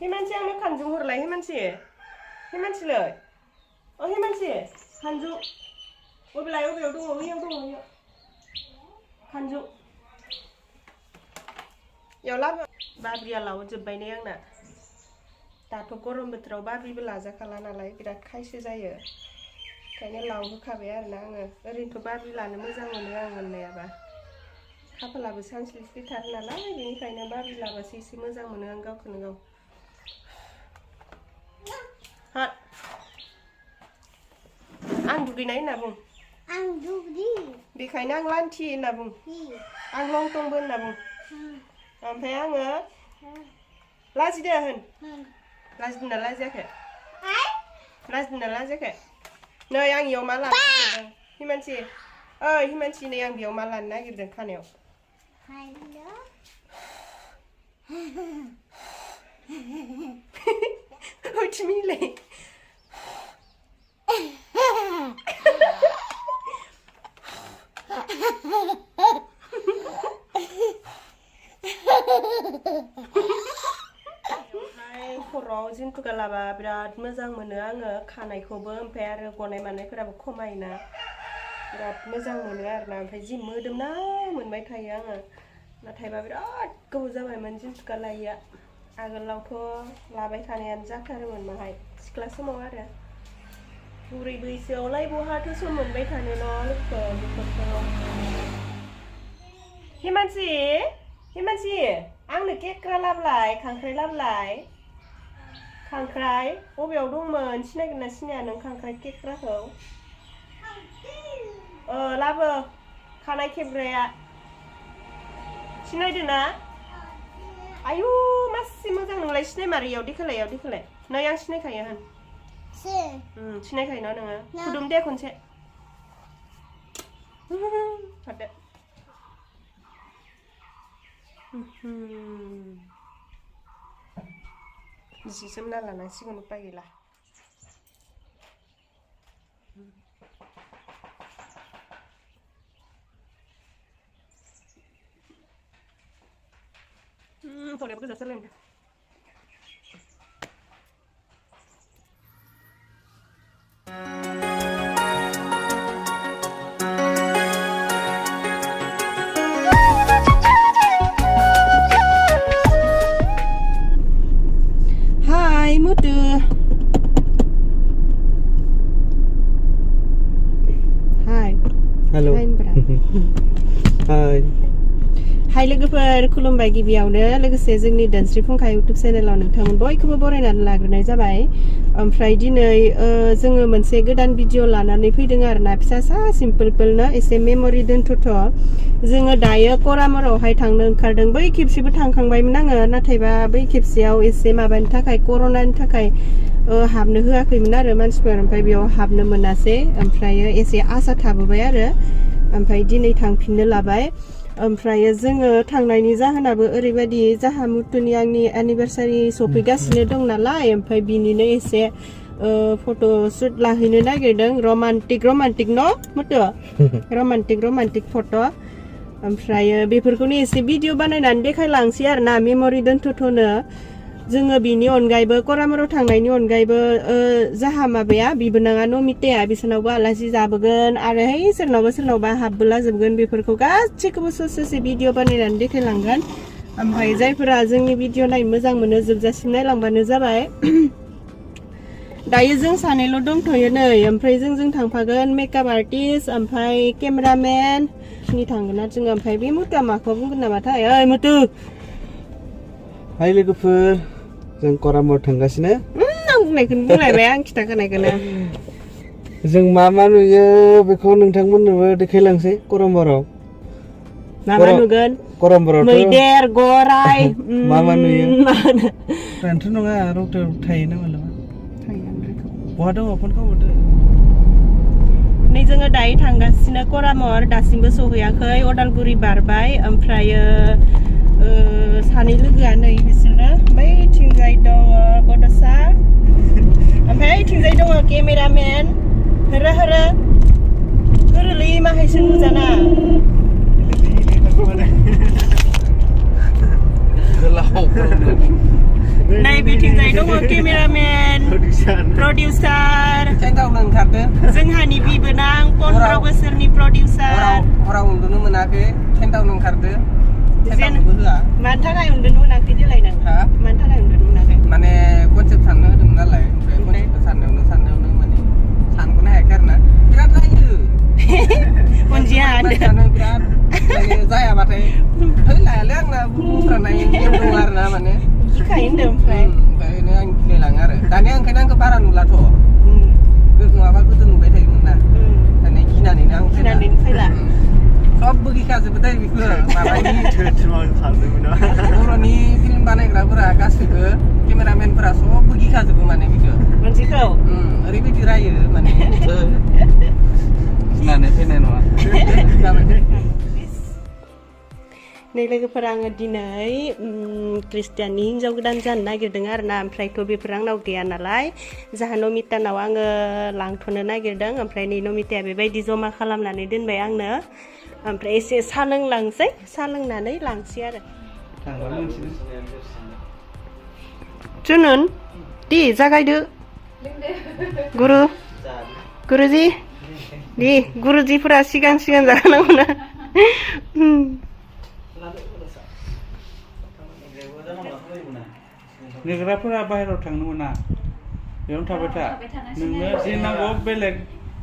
हिमानसि आंनो खानजुं हरलाय हिमानसिलै हिमानसि खानजुं अबेयाव दङ बैयाव दङ खानजुं याव लाबो बाब्रिया लावजोब्बाय ने आंना दाथ' गरम बोथोराव बाब्रिबो लाजाखाला नालाय बिराद खायसो जायो ओंखायनो लावहोखाबाय आरोना आङो ओरैनोथ' बाब्रि लानो मोजां मोनो आं मोननायाबा खाफालाबो सानस्लिस्लिथार नालाय बेनिखायनो बाब्रि लाबासो एसे मोजां मोनो आं गावखौनो गाव आं दुगैनाय होनना बुं आं दुगै बेखायनो आं लान्थि होनना बुं आं लंटंबो होनना बुं ओमफ्राय आङो लाजिदो होन लाजिदोंना लाजियाखै नै आं इयाव मा लानो नागिरदों हिमानसि ओइ हिमानसि नै आं बेयाव मा लानो नागिरदों खानायाव मिलाय खर'आव जिन्थुका लाबा बिराद मोजां मोनो आङो खानायखौबो ओमफ्राय आरो गनाय मानायफोराबो खमायोना बिराद मोजां मोनो आरोना ओमफ्राय जि मोदोमना मोनबाय थायो आङो नाथायबा बिराद गोबाव जाबायमोन जिन्थुका लायैया आगोलावथ' लाबाय थानायानो जाथारोमोन माहाय सिख्ला समाव आरो बुरै बैसोआवलाय बहाथो सम मोनबाय थानो न' लोगोफोर हिमानसि आंनो केकरा लाबलाय खांख्राइ लाबलाय खांख्राइ बबेयाव दंमोन सिनायगोन ना सिनाया नों खांख्राइ केकराखौ लाबो खानाय खेबग्राया सिनायदो ना आयु मासि मोजां नोंलाय सिनायमारो इयाव दिखोलाय नै आं सिनायखायो होन सिनायखायो ना नोङो फुदुं दे खनसे हरदो जि जोमना लानांसिगोन उपाय गैला फरायाबो गोजा सोलोंदों Halo. Hai. Hai लोगोफोर खुलुमबाय गिबियावनो लोगोसे जोंनि धोनस्रि फुंखा YouTube चेनेलाव नोंथांमोन बयखौबो बरायनानै लाग्रोनाय जाबाय ओमफ्राय दिनै जोङो मोनसे गोदान भिडिअ लानानै फैदों आरोना फिसा सिम्पोलनो एसे मेमरि दोनथ'थ' जोङो दायो करामरावहाय थांनो ओंखारदों बै खेबसेबो थांखांबायमोन आङो नाथायबा बै खेबसेयाव एसे माबानि थाखाय कर'नानि थाखाय हाबनो होआखैमोन आरो मानसिफोर ओमफ्राय बेयाव हाबनो मोनासै ओमफ्राय एसे आसा थाबोबाय आरो ओमफ्राय दिनै थांफिननो लाबाय ओमफ्राय जोङो थांनायनि जाहोनाबो ओरैबायदि जाहा मुथुनि आंनि एनिभार्सारि सफैगासिनो दं नालाय ओमफ्राय बिनिनो एसे फट' शुट लाहैनो नागिरदों रमान्टिक न मुथु रमान्टिक फट' ओमफ्राय बेफोरखौनो एसे भिडिअ बानायनानै देखायलांसै आरोना मेमरि दोनथ'नो जोङो बिनि अनगायैबो करामराव थांनायनि अनगायैबो जाहा माबाया बिबोनाङा नमिताया बिसोरनावबो आलासि जाबोगोन आरो है सोरनावबा हाबबोलाजोबगोन बेफोरखौ गासैखौबो ससे भिडिअ बानायनानै देखायलांगोन ओमफ्राय जायफोरा जोंनि भिडिअ नायनो मोजां मोनो जोबजासिम नायलांबानो जाबाय दायो जों सानैल' दंथ'यो नै ओमफ्राय जों थांफागोन मेकआप आर्टिस्ट ओमफ्राय केमेरामेन नि थांगोन आरो जोङो ओमफ्राय बे मुथुआ माखौ बुंगोन नामाथाय ओइ मुथु हाय लोगोफोर जों करामराव थांगासिनो आं बुंनायखौनो बुंलायबाय आं खिथाखानायखौनो जों मा नुयो बेखौ नोंथांमोननोबो देखायलांसै करामराव मा नुगोन करामराव मैदेर गराय मा नुयो ट्रेनथ' नङा रौतायाव थायो ना मालाबा बहा दङ फनखौ हरदो नै जोङो दायो थांगासिनो करामर दासिमबो सहैयाखै अदालगुरि बारबाय ओमफ्रायो सानै लोगोआ नै बिसोरो बैथिंजाय दङ बड'सा ओमफ्राय ओइथिंजाय दङ केमेरामेन गोरलै माहायसो नुजाना गोलाव Nay bitingजाय दङ केमेरामेन प्रडिउसार चेन्टाव ओंखारदो जोंहानि बिबोनां 15 बोसोरनि प्रडिउसार हराव उन्दुनो मोनाखै टेन्टाव ओंखारदो टेन्टावबो होआ मानि थाखाय उन्दुनो मोनाखै देलाय नों हा मानि थाखाय उन्दुनो मोनाखै माने कनसेप्ट साननो होदोंमोन नालाय ओमफ्राय कनसेप्ट साननायावनो माने सानखौनो हायाखै आरोना बिराद रायो अनजिया बिराद जायाबाथाय है लायालै आंना बुंफ्रानाय दं आरोना माने गिखायो होनदों ओमफ्राय आं गिलायलाङो आरो दानिया ओंखायनो आंखौ बारा नुलाथ' नङाबा गोदो नुबाय थायोमोन ना दानिया गिनानैनो आं फैला सबबो गिखाजोबो दै बेखौ बर'नि फिल्म बानायग्राफोरा गासैबो केमेरामेनफोरा सबबो गिखाजोबो माने बेखौ मोनसेखौ ओरैबायदि रायो माने गिनानै फैनाय नङा नै लोगोफोरा आङो दिनै ख्रिस्टियाननि हिन्जाव गोदान जानो नागिरदों आरोना ओमफ्रायथ' बेफोर आंनाव गैया नालाय जाहा नमितानाव आङो लांथ'नो नागिरदों ओमफ्राय नै नमिताया बेबायदि जमा खालामनानै दोनबाय आंनो ओमफ्राय एसे साहा लोंलांसै साहा लोंनानै लांसै आरो जुनुन दि जागायदो गुरुजी दि गुरुजीफोरा सिगां जानांगौ ना नेग्राफोरा बाहेरायाव थांनो मोना बेयावनो थाबाय था नोंनो जे नांगौ बेलेग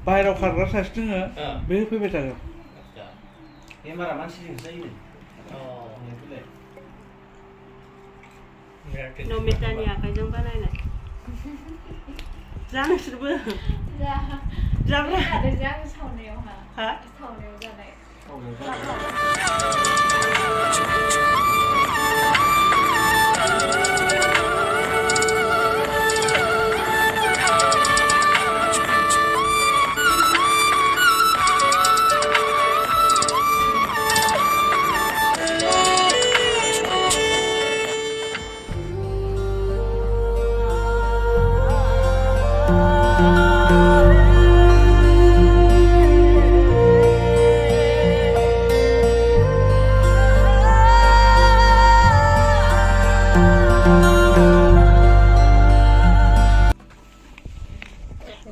बाहेरायाव खारग्रा सासे दोङो बे होफैबाय थागोन बेमारा मानसिजोंसो जायो नमितानि आखाइजों बानायनाय जा नोंसोरबो जाब्रा सावनायाव जानाय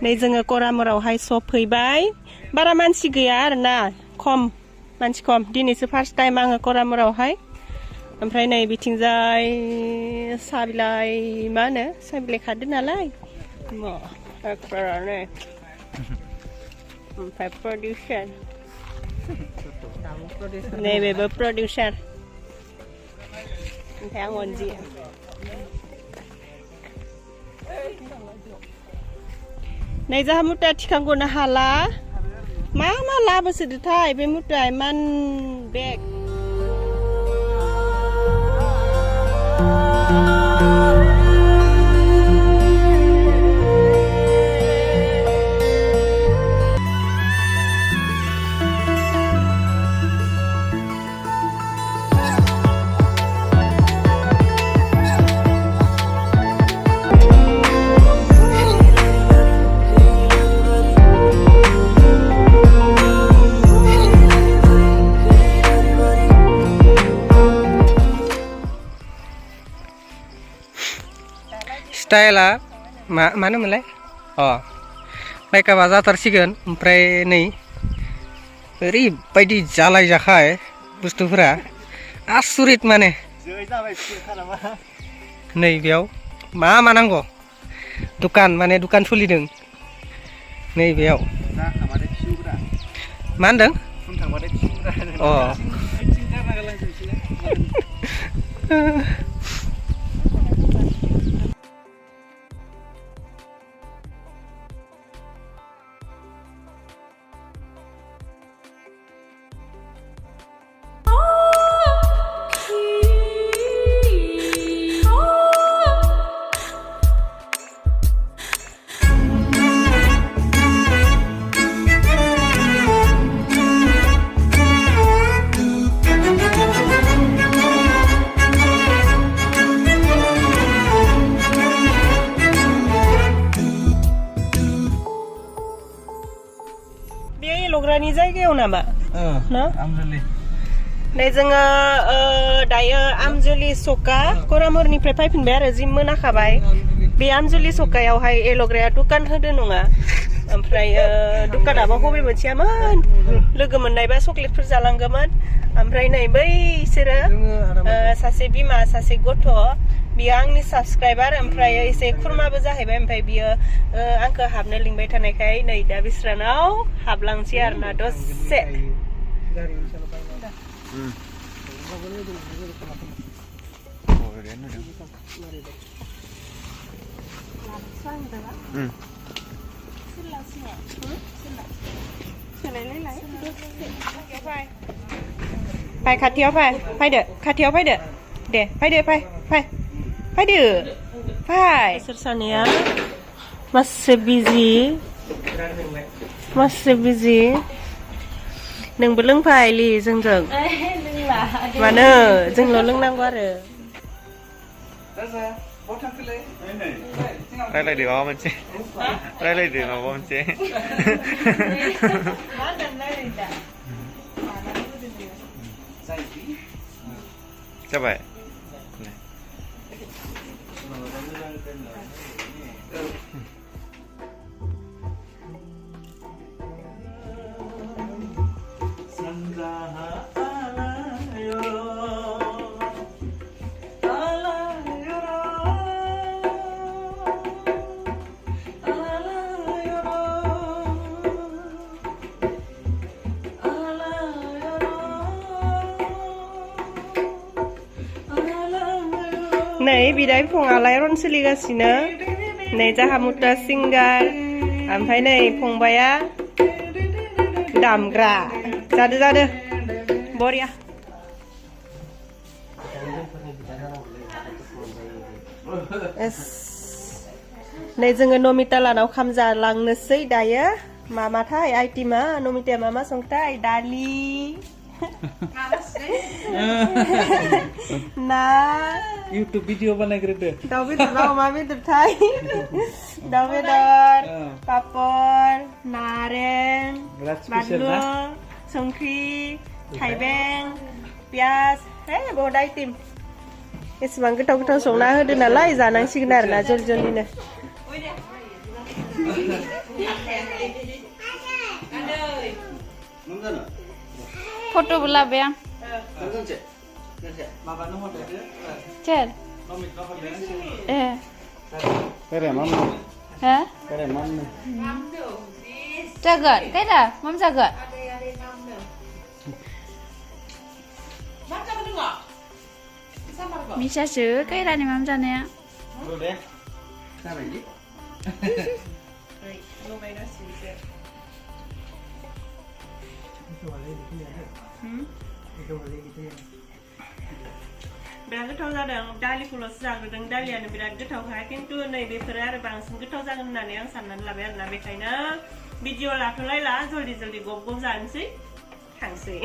नै जोङो करामरावहाय सफैबाय बारा मानसि गैया आरोना खम मानसि खम दिनैसो फार्स्ट टाइम आङो करामरावहाय ओमफ्राय नै बिथिंजाय साहा बिलाइ मा होनो साहा बिलाइ खादो नालाय एकबारानो ओमफ्राय प्रडिउसार नैबेबो प्रडिउसार ओमफ्राय आं अनजि नै जाहा मुथा थिखांग'नो हाला मा लाबोसोदोथाय बे मुथाया इमान बेग स्टाइला मानो मोनलाय मेकआपआ जाथारसिगोन ओमफ्राय नै ओरैबायदि जालाय जाखाय बुस्थुफोरा आसुरित माने नै बेयाव मा नांगौ दुकान माने दुकान सोलिदों नै बेयाव मा होनदों लग्रानि जायगायाव नामा ना नै जोङो दायो आमजुलि सका करामरनिफ्राय फैफिनबाय आरो जि मोनाखाबाय बे आमजुलि सकायावहाय एलग्राया दुखान होदो नङा ओमफ्राय दुखानाबो हबे मोनसेयामोन लोगो मोननायबा चक्लेटफोर जालांगोमोन ओमफ्राय नै बैसोरो सासे बिमा सासे गथ' बियो आंनि साबस्क्राइबार ओमफ्राय एसे खुरमाबो जाहैबाय ओमफ्राय बियो आंखौ हाबनो लिंबाय थानायखाय नै दा बिस्रानाव हाबलांसै आरोना दसे fai खाथियाव fai faiदो खाथियाव faiदो दे faiदो fai fai faiदो fai सोर सानैया मासे बिजि नोंबो लोंफायलि जोंजों मानो जोंल' लोंनांगौ आरो रायलायदो माबा मोनसे रायलायदो माबा मोनसे जाबाय नै बिदाय फंआलाय रन सोलिगासिनो नै जाहा मुता सिंगार ओमफ्राय नै फंबाया दामग्रा जादो बरिया नै जोङो नमिता लानाव खाम जालांनोसै दायो मामाथाय आइटिमा नमिताया मा संथाय दालि ना YouTube भिडिअ बानायग्रोदो दाउ बेदर अमा बेदरथाय दाउ बेदर पापर नारें बानलु संख्रि थाइबें पियाज बहुत आइटेम एसेबां गोथाव संना होदो नालाय जानांसिगोन आरोना जलदिनो फोटो बुला बे चल जागोन कैला माम जागोन मिसासो कैलानि माम जानाया बिराद गोथाव जादों दालिखौल'सो जाग्रोदों दालियानो बिराद गोथावखा खिन्थु नै बेफोरो आरो बांसिन गोथाव जागोन होननानै आं साननानै लाबाय आरोना बेखायनो भिडिअ लाथ'लायला जल्दि गब जानोसै थांसै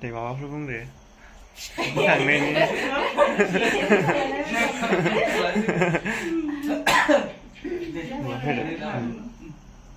दे माबाफोर बुंदो थांनायनि